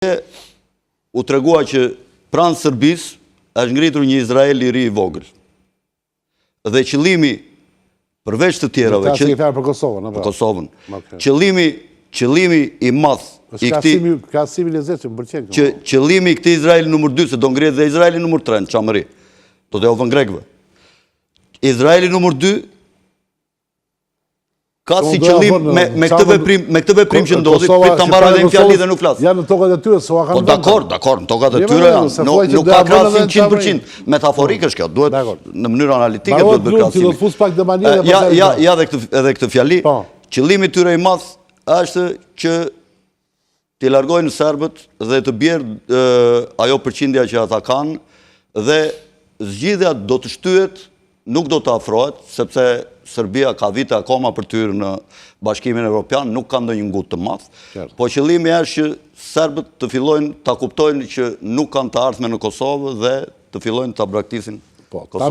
U tregua që pranë Serbisë është ngritur një Izrael i ri i vogël. Dhe qëllimi, përveç të tjerave, për Kosovën, qëllimi i madh i këtij qëllimi i këtij Izraeli numër 2, se do ngrihet dhe Izraeli numër 3 në çamëri. Do të ofën grekëve. Izraeli numër 2 ka si qëllim me këtë veprim që ndodhi, prit ta mbaroj edhe një fjali dhe nuk flas. Janë në tokat e tyre, se u kanë. Po dakor, në tokat e tyre janë. Nuk ka krahasim 100%. Metaforike është kjo, duhet në mënyrë analitike duhet bërë krahasim. Do të fus pak në Ja edhe këtë fjali. Qëllimi i tyre i madh është që t'i largojnë serbët dhe të bjerë ajo përqindja që ata kanë dhe zgjidhja do të shtyhet, nuk do të afrohet, sepse Serbia ka vite akoma për tyrë në Bashkimin Evropian, nuk ka ndonjë ngut të madh, po qëllimi është që serbët të fillojnë ta kuptojnë që nuk kanë të ardhme në Kosovë dhe të fillojnë ta braktisin Kosovën.